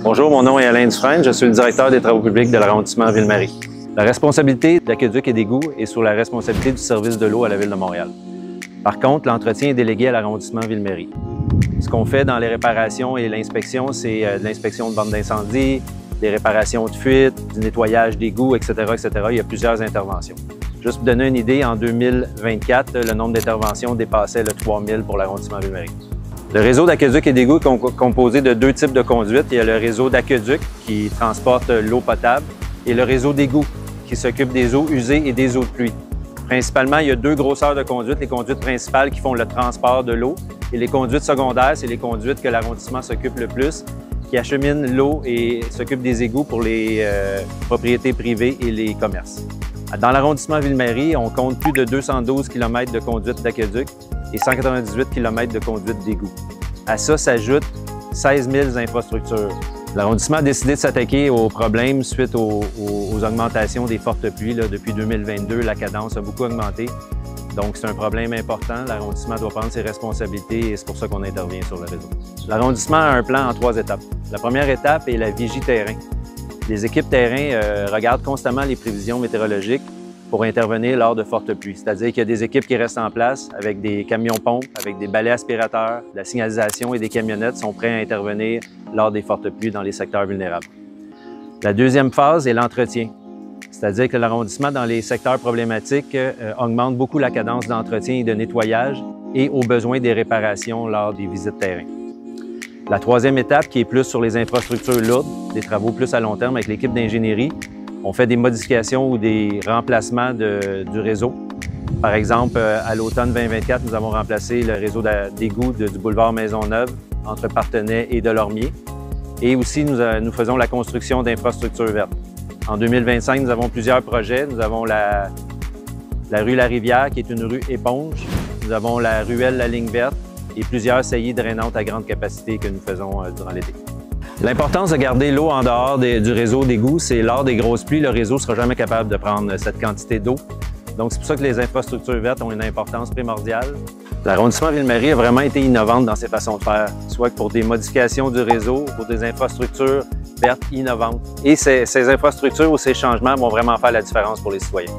Bonjour, mon nom est Alain Dufresne, je suis le directeur des travaux publics de l'arrondissement Ville-Marie. La responsabilité d'aqueduc et d'égouts est sur la responsabilité du service de l'eau à la Ville de Montréal. Par contre, l'entretien est délégué à l'arrondissement Ville-Marie. Ce qu'on fait dans les réparations et l'inspection, c'est de l'inspection de bandes d'incendie, des réparations de fuites, du nettoyage d'égouts, etc., etc. Il y a plusieurs interventions. Juste pour donner une idée, en 2024, le nombre d'interventions dépassait le 3000 pour l'arrondissement Ville-Marie. Le réseau d'aqueduc et d'égouts est composé de deux types de conduites. Il y a le réseau d'aqueduc qui transporte l'eau potable et le réseau d'égouts qui s'occupe des eaux usées et des eaux de pluie. Principalement, il y a deux grosseurs de conduites. Les conduites principales qui font le transport de l'eau et les conduites secondaires, c'est les conduites que l'arrondissement s'occupe le plus, qui acheminent l'eau et s'occupent des égouts pour les propriétés privées et les commerces. Dans l'arrondissement Ville-Marie, on compte plus de 212 km de conduites d'aqueduc et 198 km de conduites d'égouts. À ça s'ajoutent 16 000 infrastructures. L'arrondissement a décidé de s'attaquer aux problèmes suite aux augmentations des fortes pluies. Depuis 2022, la cadence a beaucoup augmenté. Donc, c'est un problème important. L'arrondissement doit prendre ses responsabilités et c'est pour ça qu'on intervient sur le réseau. L'arrondissement a un plan en 3 étapes. La première étape est la vigie terrain. Les équipes terrain regardent constamment les prévisions météorologiques pour intervenir lors de fortes pluies. C'est-à-dire qu'il y a des équipes qui restent en place avec des camions-pompes, avec des balais aspirateurs, de la signalisation et des camionnettes sont prêts à intervenir lors des fortes pluies dans les secteurs vulnérables. La deuxième phase est l'entretien. C'est-à-dire que l'arrondissement dans les secteurs problématiques augmente beaucoup la cadence d'entretien et de nettoyage et aux besoins des réparations lors des visites terrain. La troisième étape, qui est plus sur les infrastructures lourdes, des travaux plus à long terme avec l'équipe d'ingénierie, on fait des modifications ou des remplacements du réseau. Par exemple, à l'automne 2024, nous avons remplacé le réseau d'égouts du boulevard Maisonneuve entre Partenay et Delormier. Et aussi, nous faisons la construction d'infrastructures vertes. En 2025, nous avons plusieurs projets. Nous avons la rue La Rivière, qui est une rue éponge. Nous avons la ruelle La Ligne Verte et plusieurs saillies drainantes à grande capacité que nous faisons durant l'été. L'importance de garder l'eau en dehors du réseau d'égouts, c'est lors des grosses pluies, le réseau ne sera jamais capable de prendre cette quantité d'eau. Donc, c'est pour ça que les infrastructures vertes ont une importance primordiale. L'arrondissement Ville-Marie a vraiment été innovante dans ses façons de faire, soit pour des modifications du réseau, pour des infrastructures vertes innovantes. Et ces infrastructures ou ces changements vont vraiment faire la différence pour les citoyens.